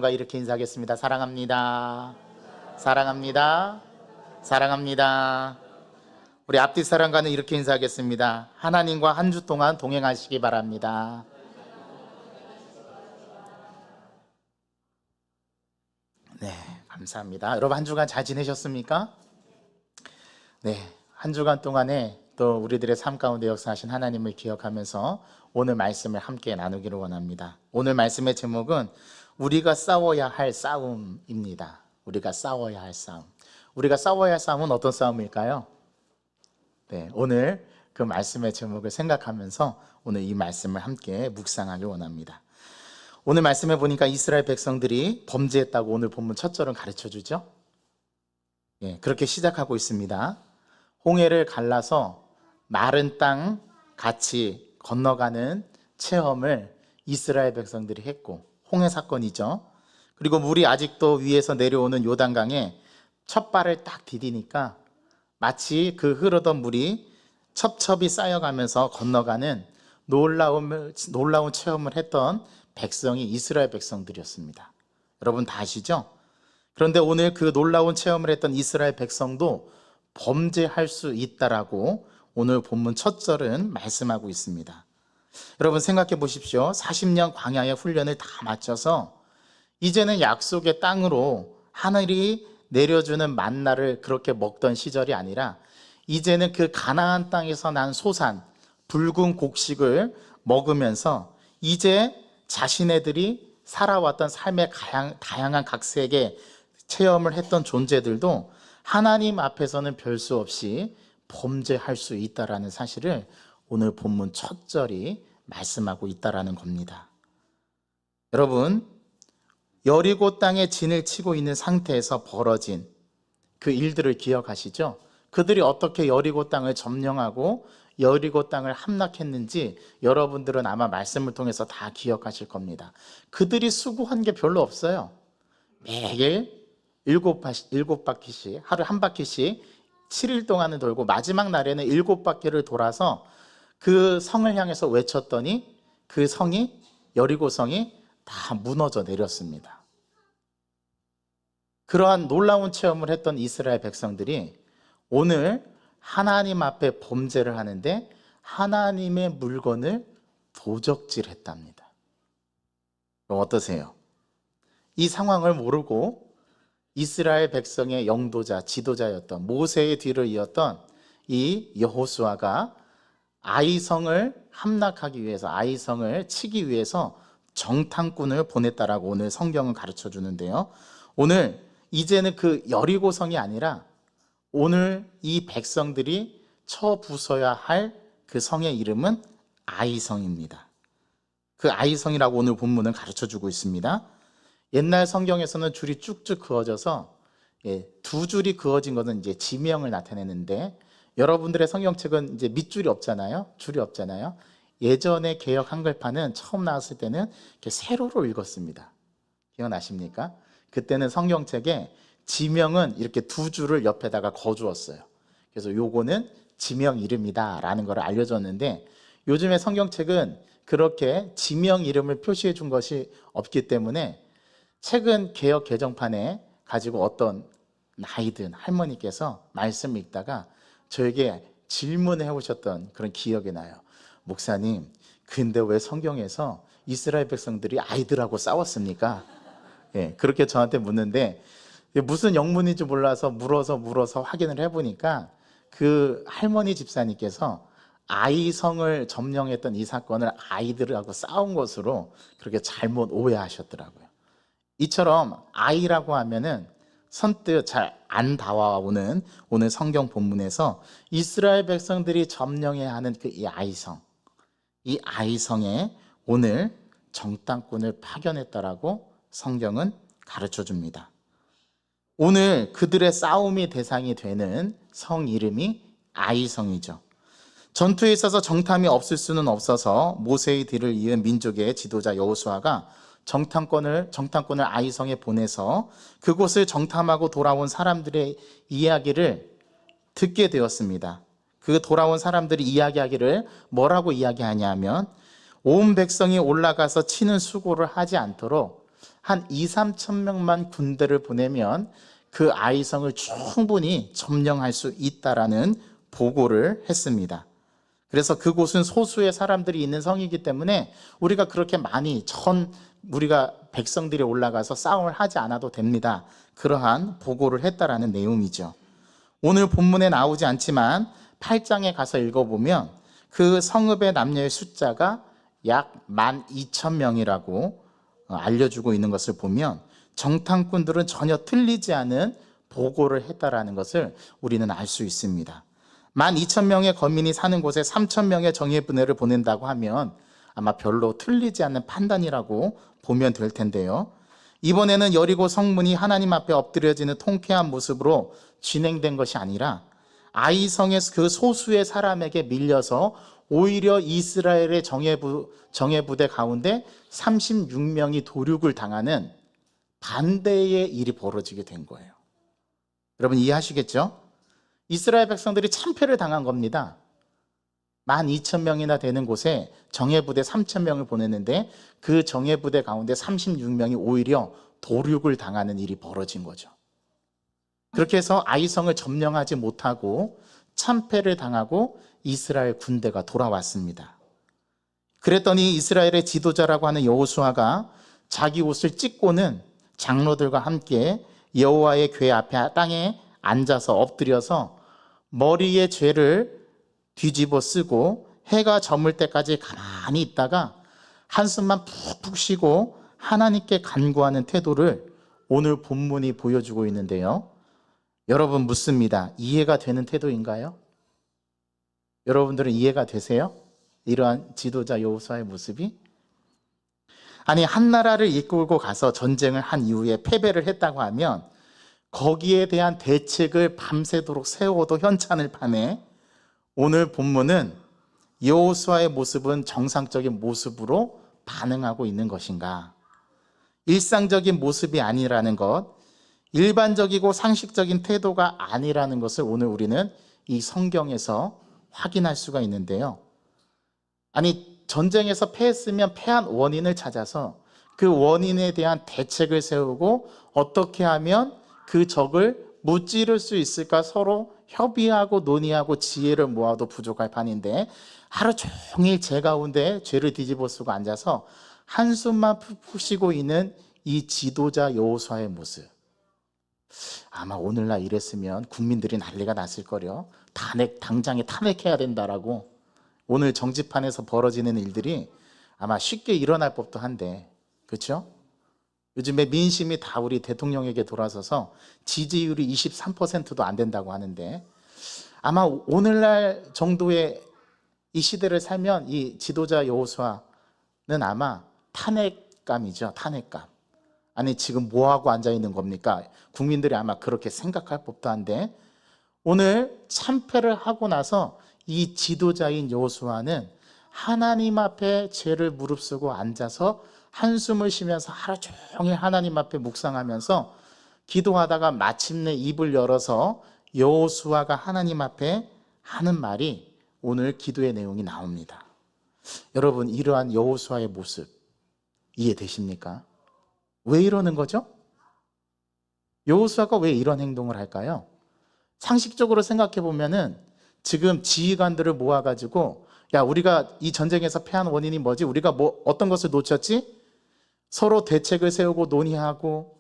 과 이렇게 인사하겠습니다. 사랑합니다. 사랑합니다. 사랑합니다. 우리 앞뒤 사랑과는 이렇게 인사하겠습니다. 하나님과 한 주 동안 동행하시기 바랍니다. 네, 감사합니다. 여러분 한 주간 잘 지내셨습니까? 네, 한 주간 동안에 또 우리들의 삶 가운데 역사하신 하나님을 기억하면서 오늘 말씀을 함께 나누기를 원합니다. 오늘 말씀의 제목은 우리가 싸워야 할 싸움입니다. 우리가 싸워야 할 싸움. 우리가 싸워야 할 싸움은 어떤 싸움일까요? 네, 오늘 그 말씀의 제목을 생각하면서 오늘 이 말씀을 함께 묵상하길 원합니다. 오늘 말씀에 보니까 이스라엘 백성들이 범죄했다고 오늘 본문 첫 절은 가르쳐 주죠. 예, 그렇게 시작하고 있습니다. 홍해를 갈라서 마른 땅 같이 건너가는 체험을 이스라엘 백성들이 했고, 홍해 사건이죠. 그리고 물이 아직도 위에서 내려오는 요단강에 첫 발을 딱 디디니까 마치 그 흐르던 물이 첩첩이 쌓여가면서 건너가는 놀라운 체험을 했던 백성이 이스라엘 백성들이었습니다. 여러분 다 아시죠? 그런데 오늘 그 놀라운 체험을 했던 이스라엘 백성도 범죄할 수 있다라고 오늘 본문 첫 절은 말씀하고 있습니다. 여러분 생각해 보십시오. 40년 광야의 훈련을 다 마쳐서 이제는 약속의 땅으로 하늘이 내려주는 만나를 그렇게 먹던 시절이 아니라 이제는 그 가나안 땅에서 난 소산, 붉은 곡식을 먹으면서 이제 자신네들이 살아왔던 삶의 다양한 각색의 체험을 했던 존재들도 하나님 앞에서는 별 수 없이 범죄할 수 있다라는 사실을 오늘 본문 첫 절이 말씀하고 있다라는 겁니다. 여러분, 여리고 땅에 진을 치고 있는 상태에서 벌어진 그 일들을 기억하시죠? 그들이 어떻게 여리고 땅을 점령하고 여리고 땅을 함락했는지 여러분들은 아마 말씀을 통해서 다 기억하실 겁니다. 그들이 수고한 게 별로 없어요. 매일 7바퀴씩, 하루 한 바퀴씩 7일 동안을 돌고 마지막 날에는 7바퀴를 돌아서 그 성을 향해서 외쳤더니 그 성이, 여리고 성이 다 무너져 내렸습니다. 그러한 놀라운 체험을 했던 이스라엘 백성들이 오늘 하나님 앞에 범죄를 하는데 하나님의 물건을 도적질했답니다. 그럼 어떠세요? 이 상황을 모르고 이스라엘 백성의 영도자, 지도자였던 모세의 뒤를 이었던 이 여호수아가 아이성을 함락하기 위해서, 아이성을 치기 위해서 정탐꾼을 보냈다라고 오늘 성경은 가르쳐 주는데요. 오늘 이제는 그 여리고성이 아니라 오늘 이 백성들이 쳐부숴야 할 그 성의 이름은 아이성입니다. 그 아이성이라고 오늘 본문은 가르쳐 주고 있습니다. 옛날 성경에서는 줄이 쭉쭉 그어져서 두 줄이 그어진 것은 이제 지명을 나타내는데 여러분들의 성경책은 이제 밑줄이 없잖아요. 줄이 없잖아요. 예전에 개역 한글판은 처음 나왔을 때는 이렇게 세로로 읽었습니다. 기억나십니까? 그때는 성경책에 지명은 이렇게 두 줄을 옆에다가 거주었어요. 그래서 요거는 지명 이름이다 라는 걸 알려줬는데 요즘의 성경책은 그렇게 지명 이름을 표시해 준 것이 없기 때문에 최근 개역 개정판에 가지고 어떤 나이든 할머니께서 말씀을 읽다가 저에게 질문을 해오셨던 그런 기억이 나요. 목사님, 근데 왜 성경에서 이스라엘 백성들이 아이들하고 싸웠습니까? 그렇게 저한테 묻는데 무슨 영문인지 몰라서 물어서 확인을 해보니까 그 할머니 집사님께서 아이성을 점령했던 이 사건을 아이들하고 싸운 것으로 그렇게 잘못 오해하셨더라고요. 이처럼 아이라고 하면은 선뜻 잘 안 다가오는 오늘 성경 본문에서 이스라엘 백성들이 점령해야 하는 그 이 아이성, 이 아이성에 오늘 정탐꾼을 파견했다라고 성경은 가르쳐 줍니다. 오늘 그들의 싸움의 대상이 되는 성 이름이 아이성이죠. 전투에 있어서 정탐이 없을 수는 없어서 모세의 뒤를 이은 민족의 지도자 여호수아가 정탐꾼을 아이성에 보내서 그곳을 정탐하고 돌아온 사람들의 이야기를 듣게 되었습니다. 그 돌아온 사람들이 이야기하기를 뭐라고 이야기하냐면 온 백성이 올라가서 치는 수고를 하지 않도록 한 2, 3천 명만 군대를 보내면 그 아이성을 충분히 점령할 수 있다라는 보고를 했습니다. 그래서 그곳은 소수의 사람들이 있는 성이기 때문에 우리가 그렇게 많이 우리가 백성들이 올라가서 싸움을 하지 않아도 됩니다. 그러한 보고를 했다라는 내용이죠. 오늘 본문에 나오지 않지만 8장에 가서 읽어보면 그 성읍의 남녀의 숫자가 약 12,000명이라고 알려주고 있는 것을 보면 정탐꾼들은 전혀 틀리지 않은 보고를 했다라는 것을 우리는 알 수 있습니다. 12,000명의 거민이 사는 곳에 3,000명의 정예부대를 보낸다고 하면 아마 별로 틀리지 않는 판단이라고 보면 될 텐데요. 이번에는 여리고 성문이 하나님 앞에 엎드려지는 통쾌한 모습으로 진행된 것이 아니라 아이성의 그 소수의 사람에게 밀려서 오히려 이스라엘의 정예부대 가운데 36명이 도륙을 당하는 반대의 일이 벌어지게 된 거예요. 여러분 이해하시겠죠? 이스라엘 백성들이 참패를 당한 겁니다. 12,000명이나 되는 곳에 정예부대 3,000명을 보냈는데 그 정예부대 가운데 36명이 오히려 도륙을 당하는 일이 벌어진 거죠. 그렇게 해서 아이성을 점령하지 못하고 참패를 당하고 이스라엘 군대가 돌아왔습니다. 그랬더니 이스라엘의 지도자라고 하는 여호수아가 자기 옷을 찢고는 장로들과 함께 여호와의 궤 앞에 땅에 앉아서 엎드려서 머리에 죄를 뒤집어 쓰고 해가 저물 때까지 가만히 있다가 한숨만 푹푹 쉬고 하나님께 간구하는 태도를 오늘 본문이 보여주고 있는데요. 여러분 묻습니다. 이해가 되는 태도인가요? 여러분들은 이해가 되세요? 이러한 지도자 여호수아의 모습이? 아니 한 나라를 이끌고 가서 전쟁을 한 이후에 패배를 했다고 하면 거기에 대한 대책을 밤새도록 세워도 현찬을 파네. 오늘 본문은 여호수아의 모습은 정상적인 모습으로 반응하고 있는 것인가? 일상적인 모습이 아니라는 것, 일반적이고 상식적인 태도가 아니라는 것을 오늘 우리는 이 성경에서 확인할 수가 있는데요. 아니 전쟁에서 패했으면 패한 원인을 찾아서 그 원인에 대한 대책을 세우고 어떻게 하면 그 적을 무찌를 수 있을까 서로 협의하고 논의하고 지혜를 모아도 부족할 판인데 하루 종일 죄 가운데 죄를 뒤집어 쓰고 앉아서 한숨만 푹푹 쉬고 있는 이 지도자 여호수아의 모습, 아마 오늘날 이랬으면 국민들이 난리가 났을 거려. 당장에 탄핵해야 된다라고. 오늘 정치판에서 벌어지는 일들이 아마 쉽게 일어날 법도 한데, 그렇죠? 요즘에 민심이 다 우리 대통령에게 돌아서서 지지율이 23%도 안 된다고 하는데 아마 오늘날 정도의 이 시대를 살면 이 지도자 여호수아는 아마 탄핵감이죠. 탄핵감. 아니 지금 뭐하고 앉아있는 겁니까? 국민들이 아마 그렇게 생각할 법도 한데 오늘 참패를 하고 나서 이 지도자인 여호수아는 하나님 앞에 죄를 무릅쓰고 앉아서 한숨을 쉬면서 하루 종일 하나님 앞에 묵상하면서 기도하다가 마침내 입을 열어서 여호수아가 하나님 앞에 하는 말이 오늘 기도의 내용이 나옵니다. 여러분 이러한 여호수아의 모습 이해되십니까? 왜 이러는 거죠? 여호수아가 왜 이런 행동을 할까요? 상식적으로 생각해 보면은 지금 지휘관들을 모아가지고 야 우리가 이 전쟁에서 패한 원인이 뭐지? 우리가 어떤 것을 놓쳤지? 서로 대책을 세우고 논의하고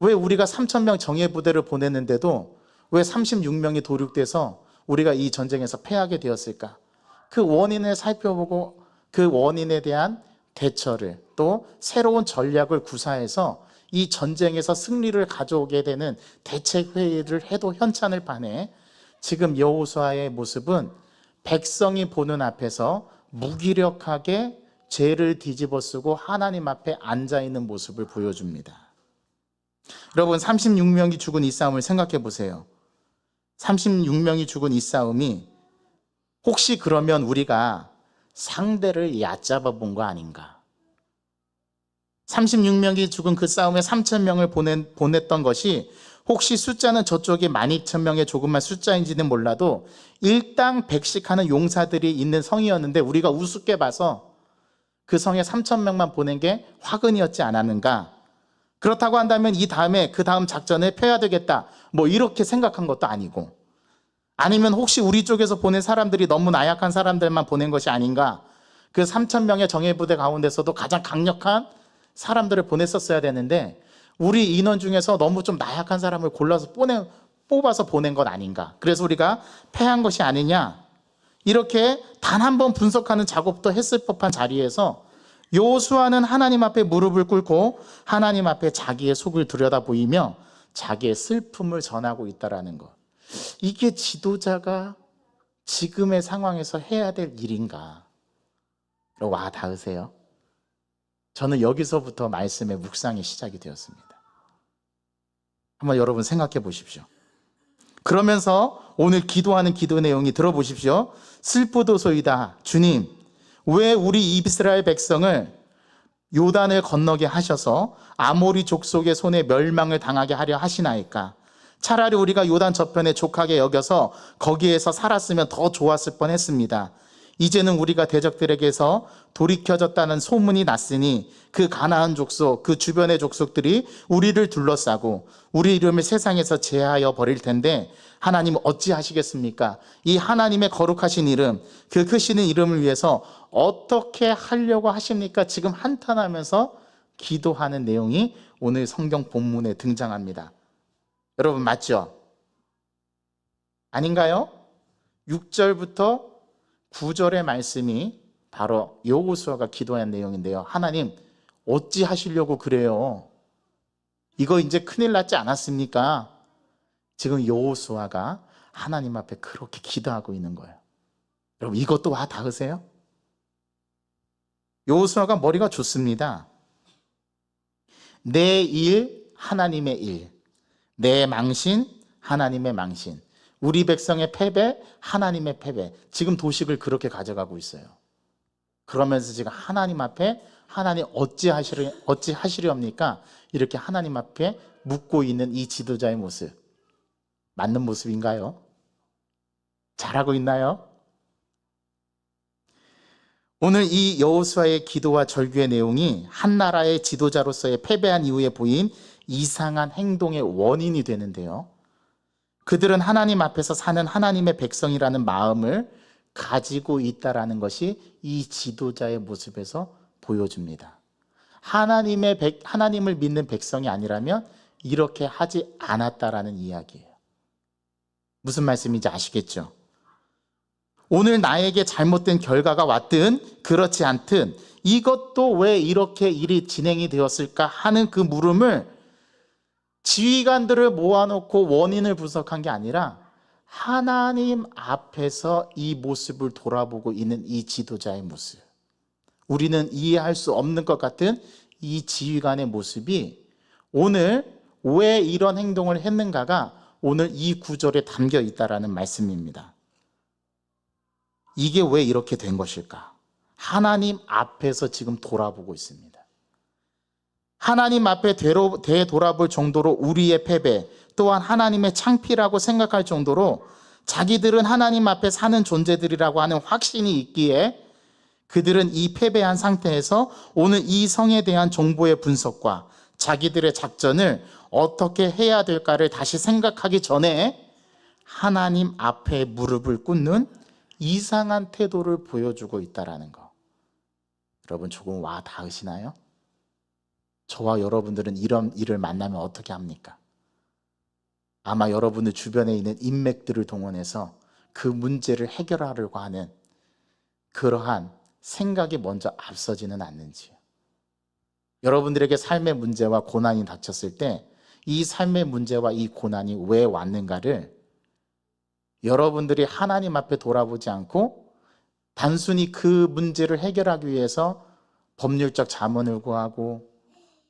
왜 우리가 3,000명 정예부대를 보냈는데도 왜 36명이 도륙돼서 우리가 이 전쟁에서 패하게 되었을까? 그 원인을 살펴보고 그 원인에 대한 대처를 또 새로운 전략을 구사해서 이 전쟁에서 승리를 가져오게 되는 대책 회의를 해도 현찬을 파네. 지금 여호수아의 모습은 백성이 보는 앞에서 무기력하게 죄를 뒤집어 쓰고 하나님 앞에 앉아 있는 모습을 보여줍니다. 여러분 36명이 죽은 이 싸움을 생각해 보세요. 36명이 죽은 이 싸움이 혹시 그러면 우리가 상대를 얕잡아 본 거 아닌가? 36명이 죽은 그 싸움에 3,000명을 보냈던 것이 혹시 숫자는 저쪽에 12,000명의 조금만 숫자인지는 몰라도 일당 100씩 하는 용사들이 있는 성이었는데 우리가 우습게 봐서 그 성에 3,000명만 보낸 게 화근이었지 않았는가? 그렇다고 한다면 이 다음에 그 다음 작전에 펴야 되겠다, 뭐 이렇게 생각한 것도 아니고, 아니면 혹시 우리 쪽에서 보낸 사람들이 너무 나약한 사람들만 보낸 것이 아닌가, 그 3천 명의 정예부대 가운데서도 가장 강력한 사람들을 보냈었어야 되는데 우리 인원 중에서 너무 좀 나약한 사람을 골라서 뽑아서 보낸 것 아닌가, 그래서 우리가 패한 것이 아니냐, 이렇게 단 한 번 분석하는 작업도 했을 법한 자리에서 여호수아는 하나님 앞에 무릎을 꿇고 하나님 앞에 자기의 속을 들여다보이며 자기의 슬픔을 전하고 있다는 것, 이게 지도자가 지금의 상황에서 해야 될 일인가? 와 닿으세요? 저는 여기서부터 말씀의 묵상이 시작이 되었습니다. 한번 여러분 생각해 보십시오. 그러면서 오늘 기도하는 기도 내용이 들어보십시오. 슬프도소이다. 주님, 왜 우리 이스라엘 백성을 요단을 건너게 하셔서 아모리 족속의 손에 멸망을 당하게 하려 하시나이까? 차라리 우리가 요단 저편에 족하게 여겨서 거기에서 살았으면 더 좋았을 뻔했습니다. 이제는 우리가 대적들에게서 돌이켜졌다는 소문이 났으니 그 가나안 족속, 그 주변의 족속들이 우리를 둘러싸고 우리 이름을 세상에서 제하여 버릴 텐데 하나님 어찌하시겠습니까? 이 하나님의 거룩하신 이름, 그 크신 이름을 위해서 어떻게 하려고 하십니까? 지금 한탄하면서 기도하는 내용이 오늘 성경 본문에 등장합니다. 여러분 맞죠? 아닌가요? 6절부터 9절의 말씀이 바로 여호수아가 기도한 내용인데요. 하나님 어찌 하시려고 그래요? 이거 이제 큰일 났지 않았습니까? 지금 여호수아가 하나님 앞에 그렇게 기도하고 있는 거예요. 여러분 이것도 와 닿으세요? 여호수아가 머리가 좋습니다. 내 일 하나님의 일, 내 망신 하나님의 망신, 우리 백성의 패배 하나님의 패배, 지금 도식을 그렇게 가져가고 있어요. 그러면서 지금 하나님 앞에 하나님 어찌 하시렵니까? 이렇게 하나님 앞에 묻고 있는 이 지도자의 모습, 맞는 모습인가요? 잘하고 있나요? 오늘 이 여호수아의 기도와 절규의 내용이 한 나라의 지도자로서의 패배한 이후에 보인 이상한 행동의 원인이 되는데요, 그들은 하나님 앞에서 사는 하나님의 백성이라는 마음을 가지고 있다라는 것이 이 지도자의 모습에서 보여줍니다. 하나님을 믿는 백성이 아니라면 이렇게 하지 않았다라는 이야기예요. 무슨 말씀인지 아시겠죠? 오늘 나에게 잘못된 결과가 왔든 그렇지 않든 이것도 왜 이렇게 일이 진행이 되었을까 하는 그 물음을 지휘관들을 모아놓고 원인을 분석한 게 아니라 하나님 앞에서 이 모습을 돌아보고 있는 이 지도자의 모습, 우리는 이해할 수 없는 것 같은 이 지휘관의 모습이 오늘 왜 이런 행동을 했는가가 오늘 이 구절에 담겨 있다라는 말씀입니다. 이게 왜 이렇게 된 것일까? 하나님 앞에서 지금 돌아보고 있습니다. 하나님 앞에 되돌아볼 정도로 우리의 패배, 또한 하나님의 창피라고 생각할 정도로 자기들은 하나님 앞에 사는 존재들이라고 하는 확신이 있기에 그들은 이 패배한 상태에서 오늘 이 성에 대한 정보의 분석과 자기들의 작전을 어떻게 해야 될까를 다시 생각하기 전에 하나님 앞에 무릎을 꿇는 이상한 태도를 보여주고 있다는 거, 여러분 조금 와 닿으시나요? 저와 여러분들은 이런 일을 만나면 어떻게 합니까? 아마 여러분들 주변에 있는 인맥들을 동원해서 그 문제를 해결하려고 하는 그러한 생각이 먼저 앞서지는 않는지요. 여러분들에게 삶의 문제와 고난이 닥쳤을 때 이 삶의 문제와 이 고난이 왜 왔는가를 여러분들이 하나님 앞에 돌아보지 않고 단순히 그 문제를 해결하기 위해서 법률적 자문을 구하고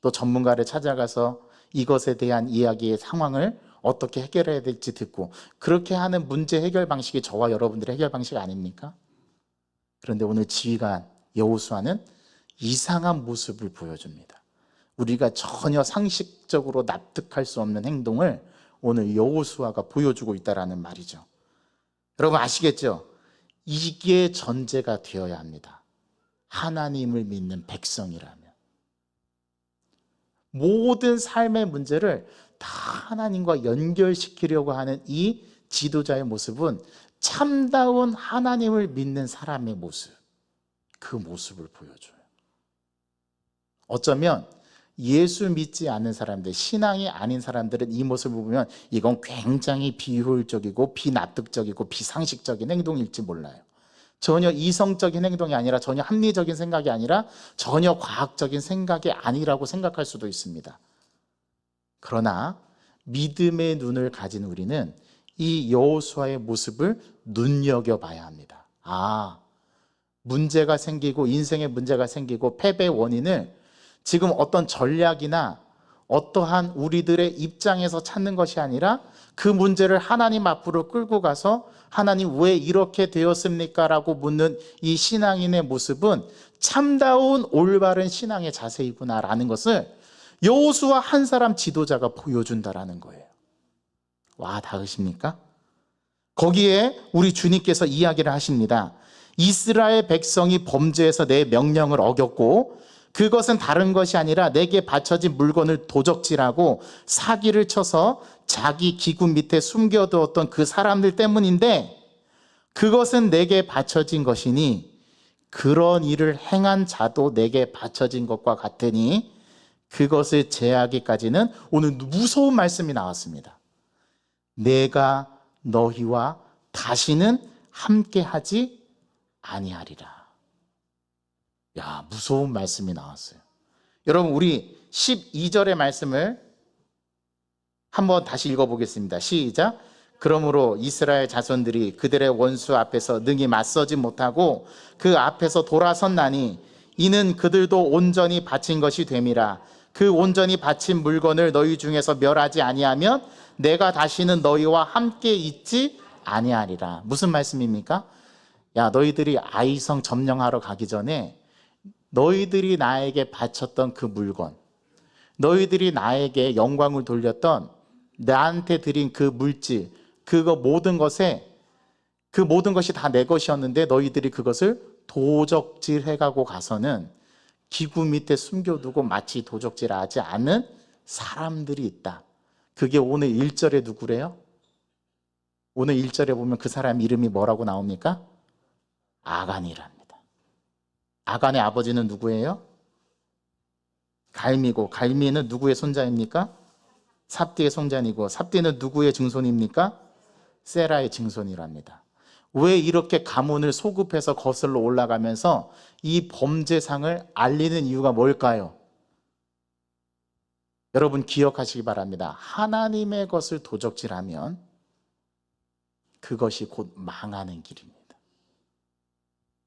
또 전문가를 찾아가서 이것에 대한 이야기의 상황을 어떻게 해결해야 될지 듣고 그렇게 하는 문제 해결 방식이 저와 여러분들의 해결 방식 아닙니까? 그런데 오늘 지휘관 여호수아는 이상한 모습을 보여줍니다. 우리가 전혀 상식적으로 납득할 수 없는 행동을 오늘 여호수아가 보여주고 있다는 말이죠. 여러분 아시겠죠? 이게 전제가 되어야 합니다. 하나님을 믿는 백성이라면. 모든 삶의 문제를 다 하나님과 연결시키려고 하는 이 지도자의 모습은 참다운 하나님을 믿는 사람의 모습, 그 모습을 보여줘요. 어쩌면 예수 믿지 않는 사람들, 신앙이 아닌 사람들은 이 모습을 보면 이건 굉장히 비효율적이고 비납득적이고 비상식적인 행동일지 몰라요. 전혀 이성적인 행동이 아니라, 전혀 합리적인 생각이 아니라, 전혀 과학적인 생각이 아니라고 생각할 수도 있습니다. 그러나 믿음의 눈을 가진 우리는 이 여호수아의 모습을 눈여겨봐야 합니다. 문제가 생기고 인생에 문제가 생기고 패배의 원인을 지금 어떤 전략이나 어떠한 우리들의 입장에서 찾는 것이 아니라 그 문제를 하나님 앞으로 끌고 가서 하나님 왜 이렇게 되었습니까? 라고 묻는 이 신앙인의 모습은 참다운 올바른 신앙의 자세이구나 라는 것을 여호수아 한 사람 지도자가 보여준다라는 거예요. 와, 닿으십니까? 거기에 우리 주님께서 이야기를 하십니다. 이스라엘 백성이 범죄해서 내 명령을 어겼고 그것은 다른 것이 아니라 내게 바쳐진 물건을 도적질하고 사기를 쳐서 자기 기구 밑에 숨겨두었던 그 사람들 때문인데, 그것은 내게 바쳐진 것이니 그런 일을 행한 자도 내게 바쳐진 것과 같으니 그것을 제하기까지는, 오늘 무서운 말씀이 나왔습니다. 내가 너희와 다시는 함께하지 아니하리라. 야, 무서운 말씀이 나왔어요. 여러분, 우리 12절의 말씀을 한번 다시 읽어보겠습니다. 시작. 그러므로 이스라엘 자손들이 그들의 원수 앞에서 능히 맞서지 못하고 그 앞에서 돌아섰나니 이는 그들도 온전히 바친 것이 됨이라. 그 온전히 바친 물건을 너희 중에서 멸하지 아니하면 내가 다시는 너희와 함께 있지 아니하리라. 무슨 말씀입니까? 야, 너희들이 아이성 점령하러 가기 전에 너희들이 나에게 바쳤던 그 물건, 너희들이 나에게 영광을 돌렸던, 나한테 드린 그 물질, 그거 모든 것에, 그 모든 것이 다 내 것이었는데 너희들이 그것을 도적질해가고 가서는 기구 밑에 숨겨두고 마치 도적질하지 않은 사람들이 있다. 그게 오늘 1절에 누구래요? 오늘 1절에 보면 그 사람 이름이 뭐라고 나옵니까? 아간이랍니다. 아간의 아버지는 누구예요? 갈미고, 갈미는 누구의 손자입니까? 삽디의 손자이고, 삽디는 누구의 증손입니까? 세라의 증손이랍니다. 왜 이렇게 가문을 소급해서 거슬러 올라가면서 이 범죄상을 알리는 이유가 뭘까요? 여러분 기억하시기 바랍니다. 하나님의 것을 도적질하면 그것이 곧 망하는 길입니다.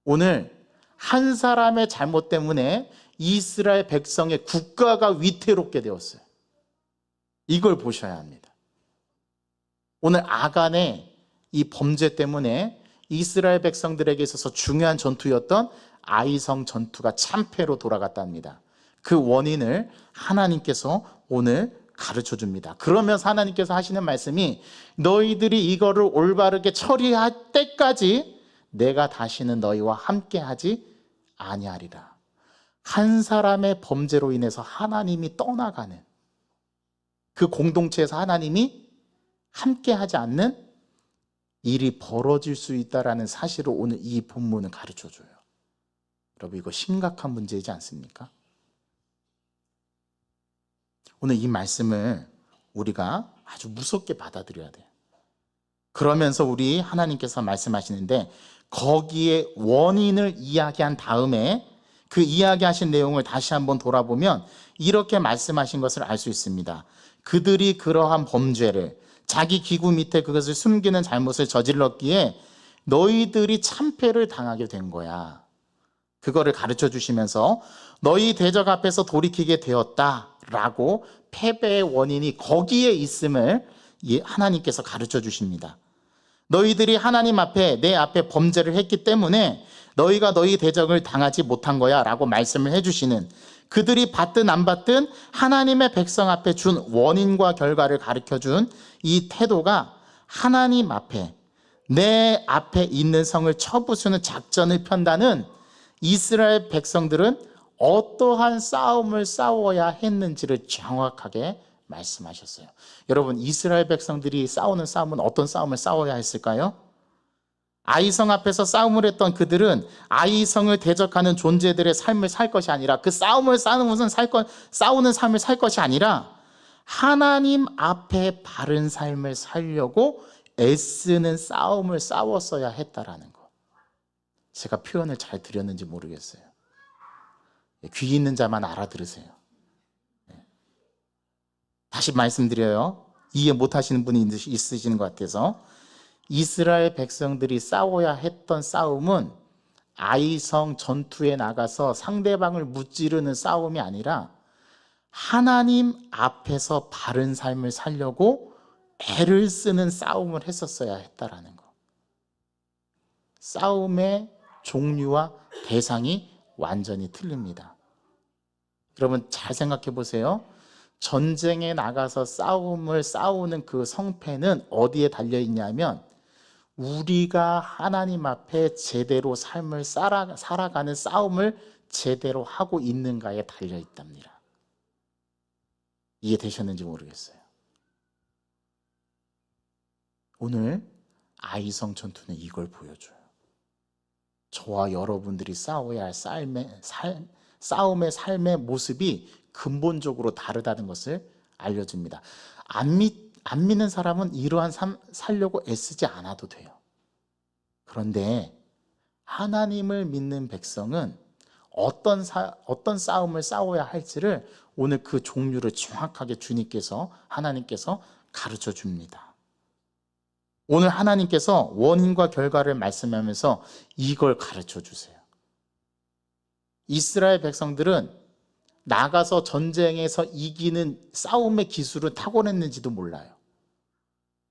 오늘 한 사람의 잘못 때문에 이스라엘 백성의 국가가 위태롭게 되었어요. 이걸 보셔야 합니다. 오늘 아간의 이 범죄 때문에 이스라엘 백성들에게 있어서 중요한 전투였던 아이성 전투가 참패로 돌아갔답니다. 그 원인을 하나님께서 오늘 가르쳐 줍니다. 그러면서 하나님께서 하시는 말씀이 너희들이 이거를 올바르게 처리할 때까지 내가 다시는 너희와 함께하지 아니하리라. 한 사람의 범죄로 인해서 하나님이 떠나가는, 그 공동체에서 하나님이 함께하지 않는 일이 벌어질 수 있다는 사실을 오늘 이 본문은 가르쳐줘요. 여러분 이거 심각한 문제이지 않습니까? 오늘 이 말씀을 우리가 아주 무섭게 받아들여야 돼요. 그러면서 우리 하나님께서 말씀하시는데 거기에 원인을 이야기한 다음에 그 이야기하신 내용을 다시 한번 돌아보면 이렇게 말씀하신 것을 알 수 있습니다. 그들이 그러한 범죄를, 자기 기구 밑에 그것을 숨기는 잘못을 저질렀기에 너희들이 참패를 당하게 된 거야. 그거를 가르쳐 주시면서 너희 대적 앞에서 돌이키게 되었다라고 패배의 원인이 거기에 있음을 하나님께서 가르쳐 주십니다. 너희들이 하나님 앞에, 내 앞에 범죄를 했기 때문에 너희가 너희 대적을 당하지 못한 거야 라고 말씀을 해주시는, 그들이 받든 안 받든 하나님의 백성 앞에 준 원인과 결과를 가르쳐준 이 태도가 하나님 앞에, 내 앞에 있는 성을 쳐부수는 작전을 편다는 이스라엘 백성들은 어떠한 싸움을 싸워야 했는지를 정확하게 말씀하셨어요. 여러분, 이스라엘 백성들이 싸우는 싸움은 어떤 싸움을 싸워야 했을까요? 아이성 앞에서 싸움을 했던 그들은 아이성을 대적하는 존재들의 삶을 살 것이 아니라, 그 싸움을 싸우는 삶을 살 것이 아니라 하나님 앞에 바른 삶을 살려고 애쓰는 싸움을 싸웠어야 했다라는 것. 제가 표현을 잘 드렸는지 모르겠어요. 귀 있는 자만 알아들으세요. 다시 말씀드려요. 이해 못하시는 분이 있으시는 것 같아서. 이스라엘 백성들이 싸워야 했던 싸움은 아이성 전투에 나가서 상대방을 무찌르는 싸움이 아니라 하나님 앞에서 바른 삶을 살려고 애를 쓰는 싸움을 했었어야 했다라는 거. 싸움의 종류와 대상이 완전히 틀립니다. 여러분, 잘 생각해 보세요. 전쟁에 나가서 싸우는 그 성패는 어디에 달려 있냐면, 우리가 하나님 앞에 제대로 삶을 살아가는 싸움을 제대로 하고 있는가에 달려 있답니다. 이해되셨는지 모르겠어요. 오늘 아이성 전투는 이걸 보여줘요. 저와 여러분들이 싸워야 할 싸움의 삶의 모습이 근본적으로 다르다는 것을 알려줍니다. 안 믿는 사람은 이러한 삶 살려고 애쓰지 않아도 돼요. 그런데 하나님을 믿는 백성은 어떤 싸움을 싸워야 할지를 오늘 그 종류를 정확하게 하나님께서 가르쳐 줍니다. 오늘 하나님께서 원인과 결과를 말씀하면서 이걸 가르쳐 주세요. 이스라엘 백성들은 나가서 전쟁에서 이기는 싸움의 기술을 타고냈는지도 몰라요.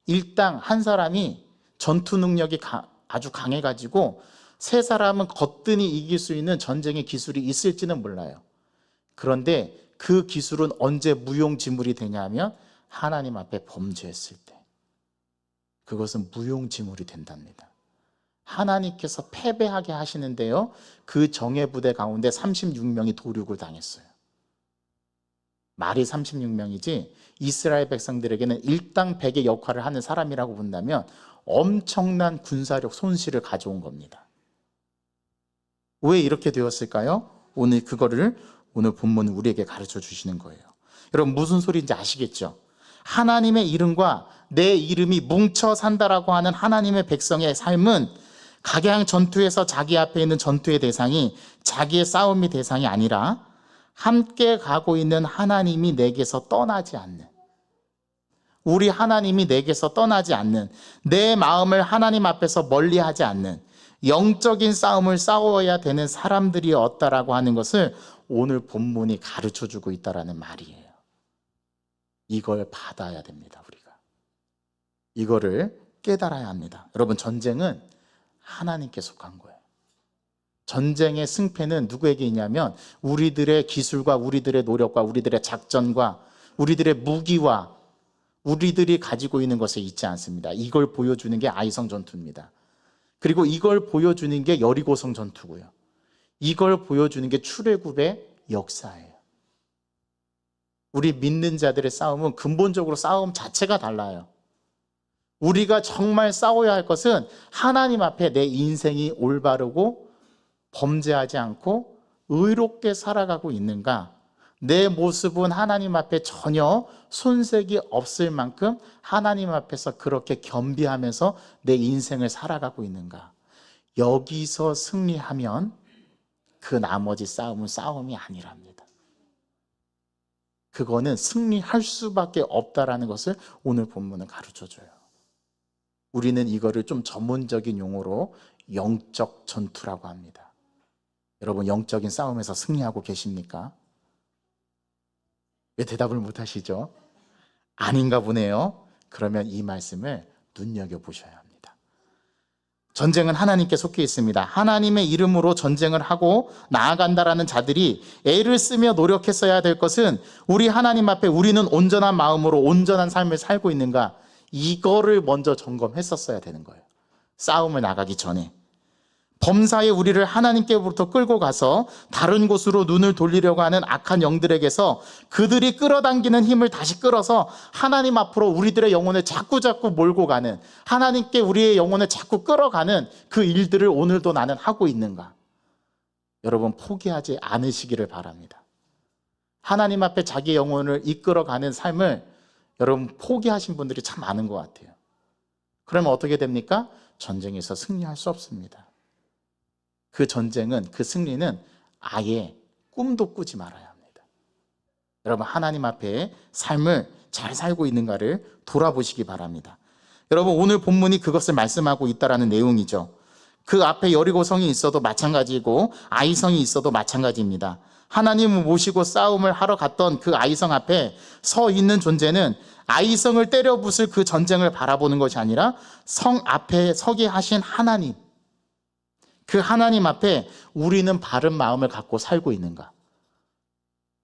일당 한 사람이 전투 능력이 아주 강해가지고 세 사람은 거뜬히 이길 수 있는 전쟁의 기술이 있을지는 몰라요. 그런데 그 기술은 언제 무용지물이 되냐면 하나님 앞에 범죄했을 때, 그것은 무용지물이 된답니다. 하나님께서 패배하게 하시는데요, 그 정예부대 가운데 36명이 도륙을 당했어요. 말이 36명이지 이스라엘 백성들에게는 일당 100의 역할을 하는 사람이라고 본다면 엄청난 군사력 손실을 가져온 겁니다. 왜 이렇게 되었을까요? 그거를 오늘 본문은 우리에게 가르쳐 주시는 거예요. 여러분, 무슨 소리인지 아시겠죠? 하나님의 이름과 내 이름이 뭉쳐 산다라고 하는 하나님의 백성의 삶은 각양 전투에서 자기 앞에 있는 전투의 대상이 자기의 싸움의 대상이 아니라 함께 가고 있는 하나님이 내게서 떠나지 않는, 우리 하나님이 내게서 떠나지 않는, 내 마음을 하나님 앞에서 멀리하지 않는 영적인 싸움을 싸워야 되는 사람들이었다라고 하는 것을 오늘 본문이 가르쳐주고 있다라는 말이에요. 이걸 받아야 됩니다. 우리가 이거를 깨달아야 합니다. 여러분, 전쟁은 하나님께 속한 거예요. 전쟁의 승패는 누구에게 있냐면 우리들의 기술과 우리들의 노력과 우리들의 작전과 우리들의 무기와 우리들이 가지고 있는 것에 있지 않습니다. 이걸 보여주는 게 아이성 전투입니다. 그리고 이걸 보여주는 게 여리고성 전투고요. 이걸 보여주는 게 출애굽의 역사예요. 우리 믿는 자들의 싸움은 근본적으로 싸움 자체가 달라요. 우리가 정말 싸워야 할 것은 하나님 앞에 내 인생이 올바르고 범죄하지 않고 의롭게 살아가고 있는가, 내 모습은 하나님 앞에 전혀 손색이 없을 만큼 하나님 앞에서 그렇게 겸비하면서 내 인생을 살아가고 있는가. 여기서 승리하면 그 나머지 싸움은 싸움이 아니랍니다. 그거는 승리할 수밖에 없다라는 것을 오늘 본문은 가르쳐줘요. 우리는 이거를 좀 전문적인 용어로 영적 전투라고 합니다. 여러분, 영적인 싸움에서 승리하고 계십니까? 왜 대답을 못 하시죠? 아닌가 보네요. 그러면 이 말씀을 눈여겨보셔야 합니다. 전쟁은 하나님께 속해 있습니다. 하나님의 이름으로 전쟁을 하고 나아간다라는 자들이 애를 쓰며 노력했어야 될 것은 우리 하나님 앞에 우리는 온전한 마음으로 온전한 삶을 살고 있는가, 이거를 먼저 점검했었어야 되는 거예요. 싸움을 나가기 전에. 범사에 우리를 하나님께로부터 끌고 가서 다른 곳으로 눈을 돌리려고 하는 악한 영들에게서 그들이 끌어당기는 힘을 다시 끌어서 하나님 앞으로 우리들의 영혼을 자꾸 몰고 가는, 하나님께 우리의 영혼을 자꾸 끌어가는 그 일들을 오늘도 나는 하고 있는가? 여러분, 포기하지 않으시기를 바랍니다. 하나님 앞에 자기 영혼을 이끌어가는 삶을 여러분 포기하신 분들이 참 많은 것 같아요. 그러면 어떻게 됩니까? 전쟁에서 승리할 수 없습니다. 그 전쟁은, 그 승리는 아예 꿈도 꾸지 말아야 합니다. 여러분, 하나님 앞에 삶을 잘 살고 있는가를 돌아보시기 바랍니다. 여러분, 오늘 본문이 그것을 말씀하고 있다라는 내용이죠. 그 앞에 여리고성이 있어도 마찬가지고 아이성이 있어도 마찬가지입니다. 하나님을 모시고 싸움을 하러 갔던 그 아이성 앞에 서 있는 존재는 아이성을 때려 부술 그 전쟁을 바라보는 것이 아니라 성 앞에 서게 하신 하나님, 그 하나님 앞에 우리는 바른 마음을 갖고 살고 있는가?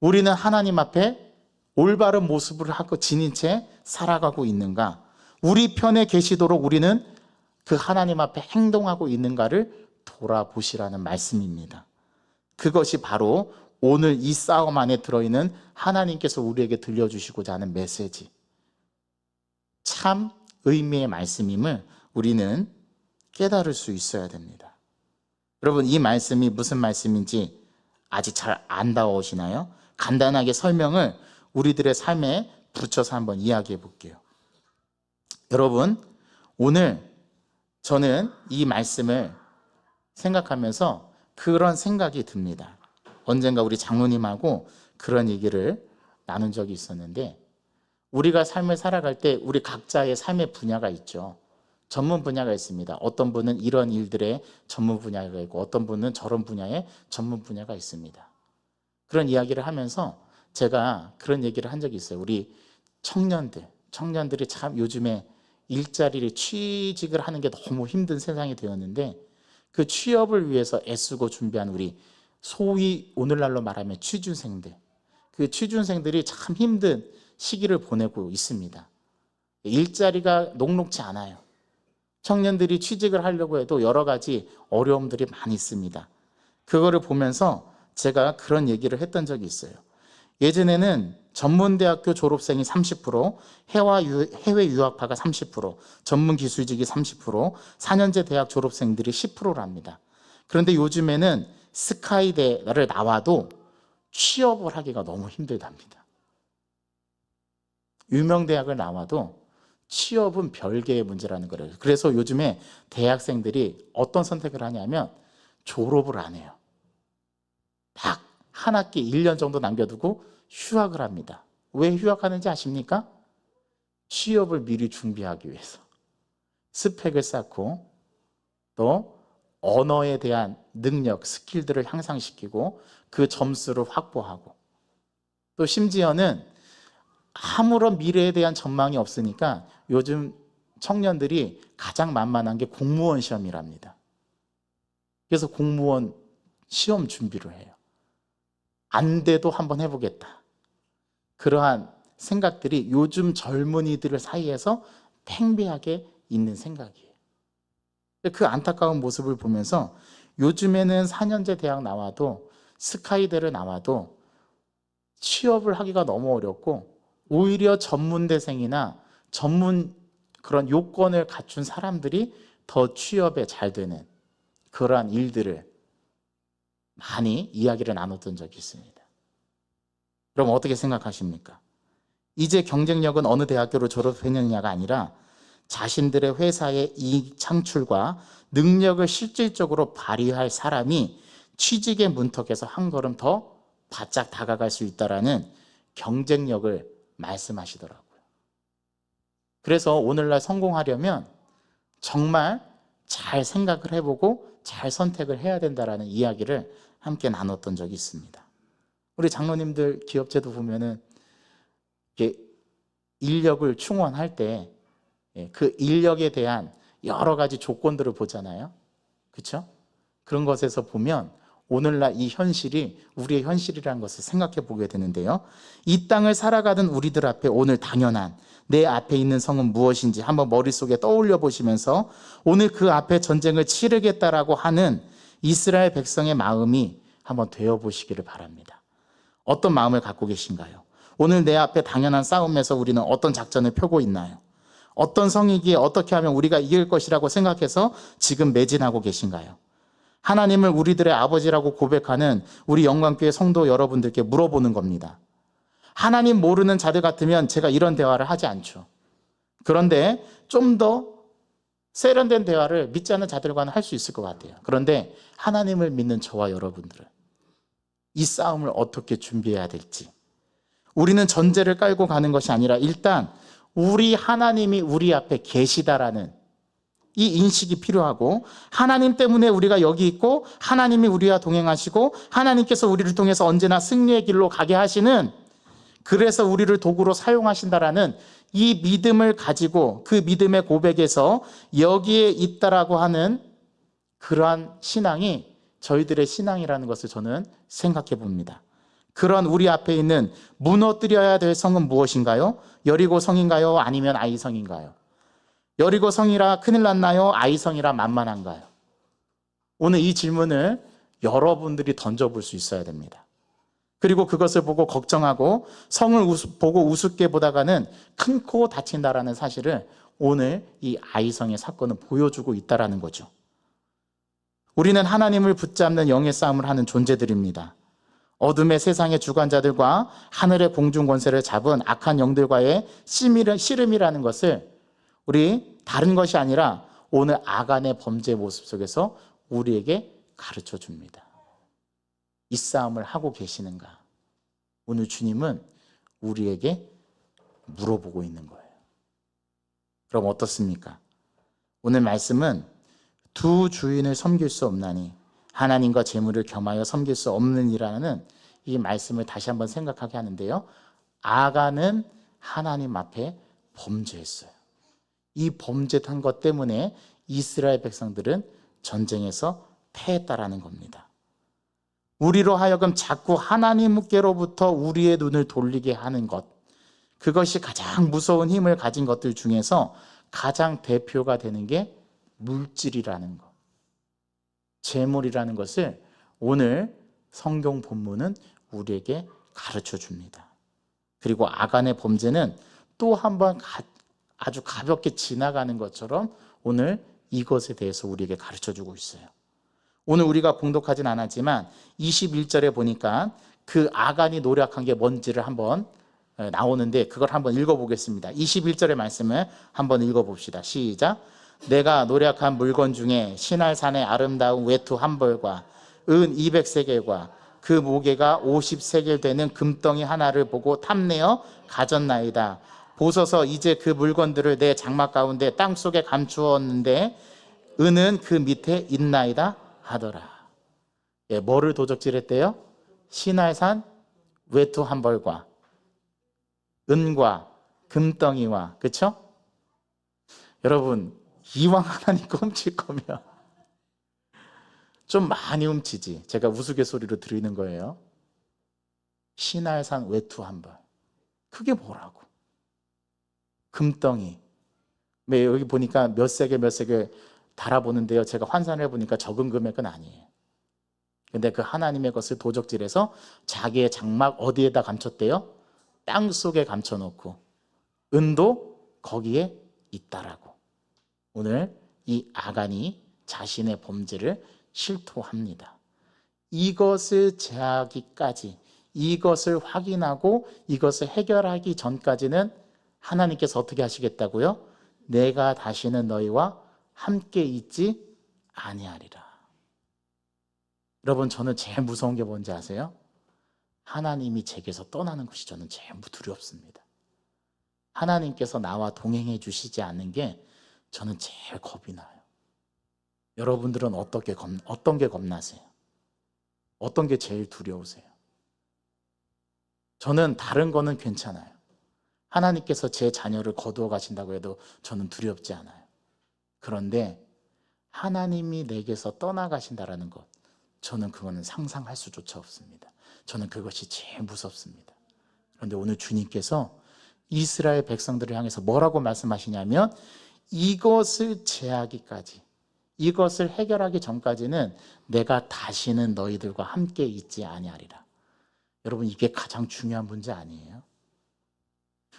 우리는 하나님 앞에 올바른 모습을 하고 지닌 채 살아가고 있는가? 우리 편에 계시도록 우리는 그 하나님 앞에 행동하고 있는가를 돌아보시라는 말씀입니다. 그것이 바로 오늘 이 싸움 안에 들어있는 하나님께서 우리에게 들려주시고자 하는 메시지, 참 의미의 말씀임을 우리는 깨달을 수 있어야 됩니다. 여러분, 이 말씀이 무슨 말씀인지 아직 잘 안 나오시나요? 간단하게 설명을 우리들의 삶에 붙여서 한번 이야기해 볼게요. 여러분, 오늘 저는 이 말씀을 생각하면서 그런 생각이 듭니다. 언젠가 우리 장로님하고 그런 얘기를 나눈 적이 있었는데, 우리가 삶을 살아갈 때 우리 각자의 삶의 분야가 있죠. 전문 분야가 있습니다. 어떤 분은 이런 일들의 전문 분야가 있고 어떤 분은 저런 분야의 전문 분야가 있습니다. 그런 이야기를 하면서 제가 그런 얘기를 한 적이 있어요. 우리 청년들이 참 요즘에 일자리를 취직을 하는 게 너무 힘든 세상이 되었는데, 그 취업을 위해서 애쓰고 준비한 우리 소위 오늘날로 말하면 취준생들, 그 취준생들이 참 힘든 시기를 보내고 있습니다. 일자리가 녹록지 않아요. 청년들이 취직을 하려고 해도 여러 가지 어려움들이 많이 있습니다. 그거를 보면서 제가 그런 얘기를 했던 적이 있어요. 예전에는 전문대학교 졸업생이 30%, 해외 유학파가 30%, 전문기술직이 30%, 4년제 대학 졸업생들이 10%랍니다. 그런데 요즘에는 스카이대를 나와도 취업을 하기가 너무 힘들답니다. 유명 대학을 나와도 취업은 별개의 문제라는 거예요. 그래서 요즘에 대학생들이 어떤 선택을 하냐면 졸업을 안 해요. 딱 한 학기 1년 정도 남겨두고 휴학을 합니다. 왜 휴학하는지 아십니까? 취업을 미리 준비하기 위해서. 스펙을 쌓고 또 언어에 대한 능력, 스킬들을 향상시키고 그 점수를 확보하고, 또 심지어는 아무런 미래에 대한 전망이 없으니까 요즘 청년들이 가장 만만한 게 공무원 시험이랍니다. 그래서 공무원 시험 준비를 해요. 안 돼도 한번 해보겠다. 그러한 생각들이 요즘 젊은이들 사이에서 팽배하게 있는 생각이에요. 그 안타까운 모습을 보면서 요즘에는 4년제 대학 나와도 스카이대를 나와도 취업을 하기가 너무 어렵고, 오히려 전문대생이나 전문 그런 요건을 갖춘 사람들이 더 취업에 잘 되는 그러한 일들을 많이 이야기를 나눴던 적이 있습니다. 그럼 어떻게 생각하십니까? 이제 경쟁력은 어느 대학교를 졸업했느냐가 아니라 자신들의 회사의 이익 창출과 능력을 실질적으로 발휘할 사람이 취직의 문턱에서 한 걸음 더 바짝 다가갈 수 있다라는 경쟁력을 말씀하시더라고요. 그래서 오늘날 성공하려면 정말 잘 생각을 해보고 잘 선택을 해야 된다라는 이야기를 함께 나눴던 적이 있습니다. 우리 장로님들 기업체도 보면은 인력을 충원할 때 그 인력에 대한 여러 가지 조건들을 보잖아요. 그렇죠? 그런 것에서 보면 오늘날 이 현실이 우리의 현실이라는 것을 생각해 보게 되는데요. 이 땅을 살아가던 우리들 앞에 오늘 당연한 내 앞에 있는 성은 무엇인지 한번 머릿속에 떠올려 보시면서 오늘 그 앞에 전쟁을 치르겠다라고 하는 이스라엘 백성의 마음이 한번 되어보시기를 바랍니다. 어떤 마음을 갖고 계신가요? 오늘 내 앞에 당연한 싸움에서 우리는 어떤 작전을 펴고 있나요? 어떤 성이기에 어떻게 하면 우리가 이길 것이라고 생각해서 지금 매진하고 계신가요? 하나님을 우리들의 아버지라고 고백하는 우리 영광교회 성도 여러분들께 물어보는 겁니다. 하나님 모르는 자들 같으면 제가 이런 대화를 하지 않죠. 그런데 좀 더 세련된 대화를 믿지 않는 자들과는 할 수 있을 것 같아요. 그런데 하나님을 믿는 저와 여러분들은 이 싸움을 어떻게 준비해야 될지, 우리는 전제를 깔고 가는 것이 아니라 일단 우리 하나님이 우리 앞에 계시다라는 이 인식이 필요하고, 하나님 때문에 우리가 여기 있고 하나님이 우리와 동행하시고 하나님께서 우리를 통해서 언제나 승리의 길로 가게 하시는, 그래서 우리를 도구로 사용하신다라는 이 믿음을 가지고 그 믿음의 고백에서 여기에 있다라고 하는 그러한 신앙이 저희들의 신앙이라는 것을 저는 생각해 봅니다. 그런 우리 앞에 있는 무너뜨려야 될 성은 무엇인가요? 여리고 성인가요? 아니면 아이 성인가요? 여리고 성이라 큰일 났나요? 아이 성이라 만만한가요? 오늘 이 질문을 여러분들이 던져볼 수 있어야 됩니다. 그리고 그것을 보고 걱정하고 성을 보고 우습게 보다가는 큰 코 다친다라는 사실을 오늘 이 아이성의 사건은 보여주고 있다라는 거죠. 우리는 하나님을 붙잡는 영의 싸움을 하는 존재들입니다. 어둠의 세상의 주관자들과 하늘의 공중 권세를 잡은 악한 영들과의 씨름이라는 것을 우리 다른 것이 아니라 오늘 아간의 범죄 모습 속에서 우리에게 가르쳐 줍니다. 이 싸움을 하고 계시는가? 오늘 주님은 우리에게 물어보고 있는 거예요. 그럼 어떻습니까? 오늘 말씀은 두 주인을 섬길 수 없나니 하나님과 재물을 겸하여 섬길 수 없느니라는 이 말씀을 다시 한번 생각하게 하는데요. 아간은 하나님 앞에 범죄했어요. 이 범죄한 것 때문에 이스라엘 백성들은 전쟁에서 패했다라는 겁니다. 우리로 하여금 자꾸 하나님께로부터 우리의 눈을 돌리게 하는 것, 그것이 가장 무서운 힘을 가진 것들 중에서 가장 대표가 되는 게 물질이라는 것, 재물이라는 것을 오늘 성경 본문은 우리에게 가르쳐 줍니다. 그리고 아간의 범죄는 또 한 번 아주 가볍게 지나가는 것처럼 오늘 이것에 대해서 우리에게 가르쳐 주고 있어요. 오늘 우리가 봉독하진 않았지만 21절에 보니까 그 아간이 노력한 게 뭔지를 한번 나오는데 그걸 한번 읽어보겠습니다. 21절의 말씀을 한번 읽어봅시다. 시작. 내가 노력한 물건 중에 시날산의 아름다운 외투 한 벌과 은 200세겔과 그 무게가 50세겔 되는 금덩이 하나를 보고 탐내어 가졌나이다. 보소서 이제 그 물건들을 내 장막 가운데 땅속에 감추었는데 은은 그 밑에 있나이다 하더라. 예, 뭐를 도적질했대요? 시날산 외투 한 벌과 은과 금덩이와, 그렇죠? 여러분, 이왕 하나님 거 훔칠 거면 좀 많이 훔치지. 제가 우스갯소리로 드리는 거예요. 시날산 외투 한 벌, 그게 뭐라고? 금덩이, 여기 보니까 몇 세겔 달아보는데요, 제가 환산을 해보니까 적은 금액은 아니에요. 근데 그 하나님의 것을 도적질해서 자기의 장막 어디에다 감췄대요? 땅 속에 감춰놓고 은도 거기에 있다라고. 오늘 이 아간이 자신의 범죄를 실토합니다. 이것을 제하기까지, 이것을 확인하고 이것을 해결하기 전까지는 하나님께서 어떻게 하시겠다고요? 내가 다시는 너희와 함께 있지 아니하리라. 여러분, 저는 제일 무서운 게 뭔지 아세요? 하나님이 제게서 떠나는 것이 저는 제일 두렵습니다. 하나님께서 나와 동행해 주시지 않는 게 저는 제일 겁이 나요. 여러분들은 어떤 게 겁나세요? 어떤 게 제일 두려우세요? 저는 다른 거는 괜찮아요. 하나님께서 제 자녀를 거두어 가신다고 해도 저는 두렵지 않아요. 그런데 하나님이 내게서 떠나가신다라는 것, 저는 그거는 상상할 수조차 없습니다. 저는 그것이 제일 무섭습니다. 그런데 오늘 주님께서 이스라엘 백성들을 향해서 뭐라고 말씀하시냐면 이것을 제하기까지, 이것을 해결하기 전까지는 내가 다시는 너희들과 함께 있지 아니하리라. 여러분, 이게 가장 중요한 문제 아니에요?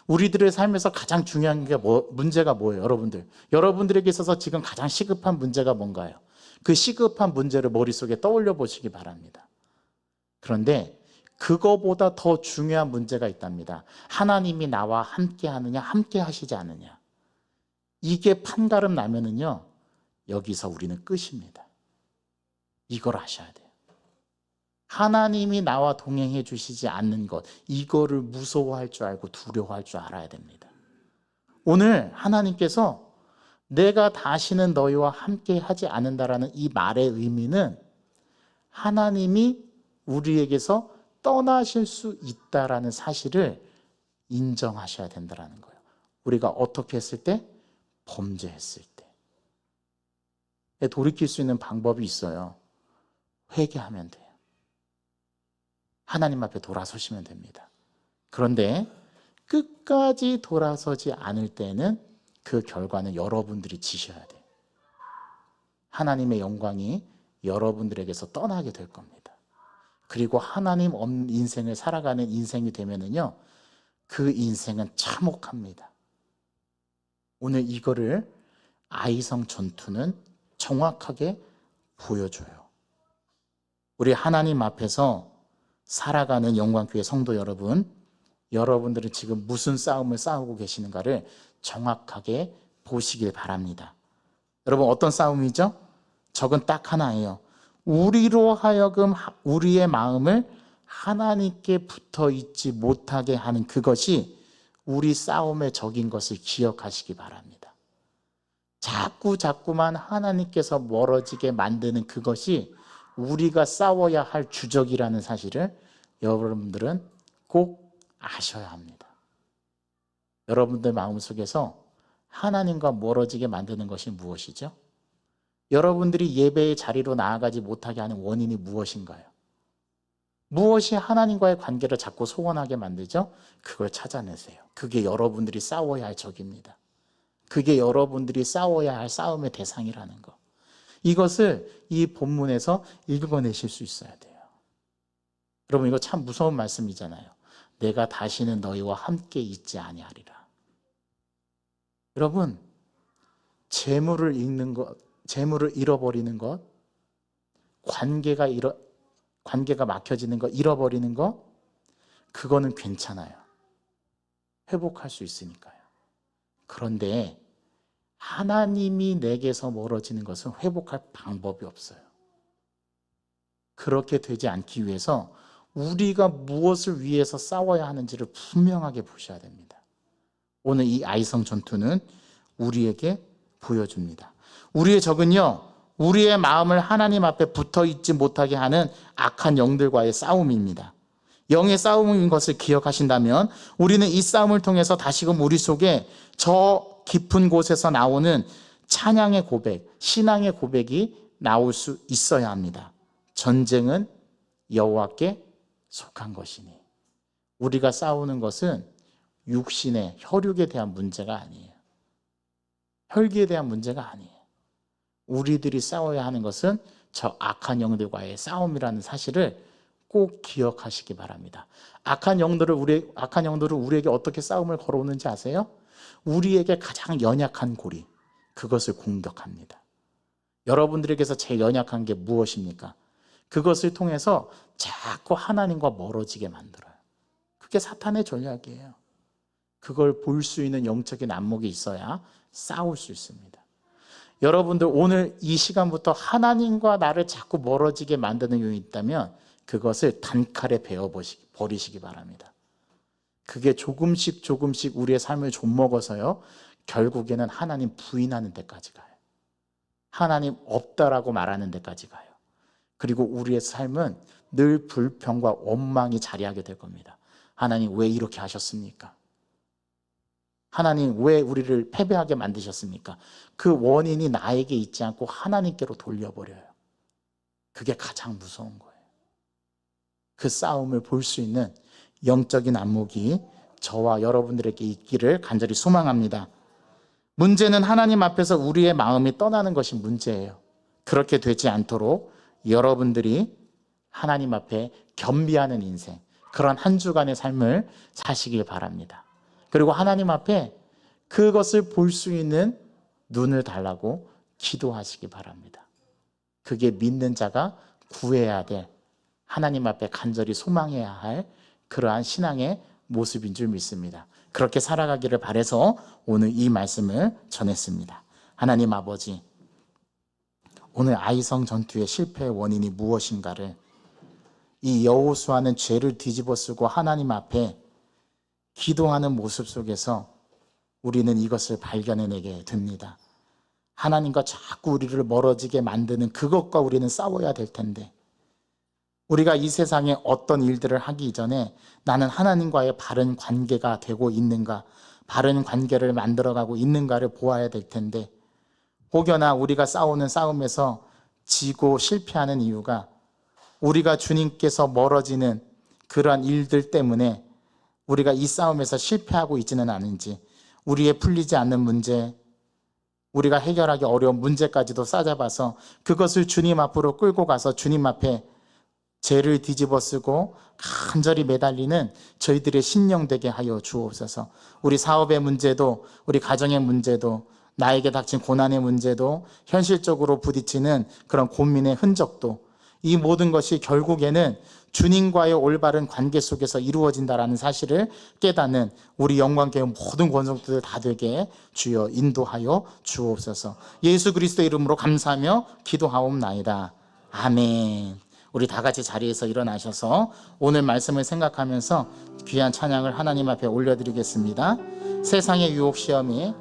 우리들의 삶에서 가장 중요한 게 문제가 뭐예요, 여러분들? 여러분들에게 있어서 지금 가장 시급한 문제가 뭔가요? 그 시급한 문제를 머릿속에 떠올려 보시기 바랍니다. 그런데 그거보다 더 중요한 문제가 있답니다. 하나님이 나와 함께 하느냐, 함께 하시지 않느냐. 이게 판가름 나면은요, 여기서 우리는 끝입니다. 이걸 아셔야 돼요. 하나님이 나와 동행해 주시지 않는 것, 이거를 무서워할 줄 알고 두려워할 줄 알아야 됩니다. 오늘 하나님께서 내가 다시는 너희와 함께 하지 않는다라는 이 말의 의미는 하나님이 우리에게서 떠나실 수 있다라는 사실을 인정하셔야 된다는 거예요. 우리가 어떻게 했을 때? 범죄했을 때. 돌이킬 수 있는 방법이 있어요. 회개하면 돼요. 하나님 앞에 돌아서시면 됩니다. 그런데 끝까지 돌아서지 않을 때는 그 결과는 여러분들이 지셔야 돼요. 하나님의 영광이 여러분들에게서 떠나게 될 겁니다. 그리고 하나님 없는 인생을 살아가는 인생이 되면은요, 그 인생은 참혹합니다. 오늘 이거를 아이성 전투는 정확하게 보여줘요. 우리 하나님 앞에서 살아가는 영광교회 성도 여러분, 여러분들은 지금 무슨 싸움을 싸우고 계시는가를 정확하게 보시길 바랍니다. 여러분, 어떤 싸움이죠? 적은 딱 하나예요. 우리로 하여금 우리의 마음을 하나님께 붙어 있지 못하게 하는 그것이 우리 싸움의 적인 것을 기억하시기 바랍니다. 자꾸만 하나님께서 멀어지게 만드는 그것이 우리가 싸워야 할 주적이라는 사실을 여러분들은 꼭 아셔야 합니다. 여러분들 마음속에서 하나님과 멀어지게 만드는 것이 무엇이죠? 여러분들이 예배의 자리로 나아가지 못하게 하는 원인이 무엇인가요? 무엇이 하나님과의 관계를 자꾸 소원하게 만들죠? 그걸 찾아내세요. 그게 여러분들이 싸워야 할 적입니다. 그게 여러분들이 싸워야 할 싸움의 대상이라는 거. 이것을 이 본문에서 읽어내실 수 있어야 돼요. 여러분, 이거 참 무서운 말씀이잖아요. 내가 다시는 너희와 함께 있지 아니하리라. 여러분, 재물을 잃는 것, 재물을 잃어버리는 것, 관계가 막혀지는 것, 잃어버리는 것, 그거는 괜찮아요. 회복할 수 있으니까요. 그런데 하나님이 내게서 멀어지는 것은 회복할 방법이 없어요. 그렇게 되지 않기 위해서 우리가 무엇을 위해서 싸워야 하는지를 분명하게 보셔야 됩니다. 오늘 이 아이성 전투는 우리에게 보여줍니다. 우리의 적은요, 우리의 마음을 하나님 앞에 붙어 있지 못하게 하는 악한 영들과의 싸움입니다. 영의 싸움인 것을 기억하신다면 우리는 이 싸움을 통해서 다시금 우리 속에 저 깊은 곳에서 나오는 찬양의 고백, 신앙의 고백이 나올 수 있어야 합니다. 전쟁은 여호와께 속한 것이니. 우리가 싸우는 것은 육신의 혈육에 대한 문제가 아니에요. 혈기에 대한 문제가 아니에요. 우리들이 싸워야 하는 것은 저 악한 영들과의 싸움이라는 사실을 꼭 기억하시기 바랍니다. 악한 영들을 우리에게 어떻게 싸움을 걸어오는지 아세요? 우리에게 가장 연약한 고리, 그것을 공격합니다. 여러분들에게서 제일 연약한 게 무엇입니까? 그것을 통해서 자꾸 하나님과 멀어지게 만들어요. 그게 사탄의 전략이에요. 그걸 볼 수 있는 영적인 안목이 있어야 싸울 수 있습니다. 여러분들, 오늘 이 시간부터 하나님과 나를 자꾸 멀어지게 만드는 요인이 있다면 그것을 단칼에 버리시기 바랍니다. 그게 조금씩 우리의 삶을 좀먹어서요, 결국에는 하나님 부인하는 데까지 가요. 하나님 없다라고 말하는 데까지 가요. 그리고 우리의 삶은 늘 불평과 원망이 자리하게 될 겁니다. 하나님 왜 이렇게 하셨습니까? 하나님 왜 우리를 패배하게 만드셨습니까? 그 원인이 나에게 있지 않고 하나님께로 돌려버려요. 그게 가장 무서운 거예요. 그 싸움을 볼 수 있는 영적인 안목이 저와 여러분들에게 있기를 간절히 소망합니다. 문제는 하나님 앞에서 우리의 마음이 떠나는 것이 문제예요. 그렇게 되지 않도록 여러분들이 하나님 앞에 겸비하는 인생, 그런 한 주간의 삶을 사시길 바랍니다. 그리고 하나님 앞에 그것을 볼 수 있는 눈을 달라고 기도하시기 바랍니다. 그게 믿는 자가 구해야 될, 하나님 앞에 간절히 소망해야 할 그러한 신앙의 모습인 줄 믿습니다. 그렇게 살아가기를 바라서 오늘 이 말씀을 전했습니다. 하나님 아버지, 오늘 아이성 전투의 실패의 원인이 무엇인가를 이 여호수아는 죄를 뒤집어쓰고 하나님 앞에 기도하는 모습 속에서 우리는 이것을 발견해내게 됩니다. 하나님과 자꾸 우리를 멀어지게 만드는 그것과 우리는 싸워야 될 텐데, 우리가 이 세상에 어떤 일들을 하기 이전에 나는 하나님과의 바른 관계가 되고 있는가, 바른 관계를 만들어가고 있는가를 보아야 될 텐데, 혹여나 우리가 싸우는 싸움에서 지고 실패하는 이유가 우리가 주님께서 멀어지는 그러한 일들 때문에 우리가 이 싸움에서 실패하고 있지는 않은지, 우리의 풀리지 않는 문제, 우리가 해결하기 어려운 문제까지도 싸잡아서 그것을 주님 앞으로 끌고 가서 주님 앞에 죄를 뒤집어쓰고 간절히 매달리는 저희들의 신령 되게 하여 주옵소서. 우리 사업의 문제도, 우리 가정의 문제도, 나에게 닥친 고난의 문제도, 현실적으로 부딪히는 그런 고민의 흔적도, 이 모든 것이 결국에는 주님과의 올바른 관계 속에서 이루어진다라는 사실을 깨닫는 우리 영광교회 모든 권속들 다 되게 주여 인도하여 주옵소서. 예수 그리스도의 이름으로 감사하며 기도하옵나이다. 아멘. 우리 다 같이 자리에서 일어나셔서 오늘 말씀을 생각하면서 귀한 찬양을 하나님 앞에 올려드리겠습니다. 세상의 유혹 시험이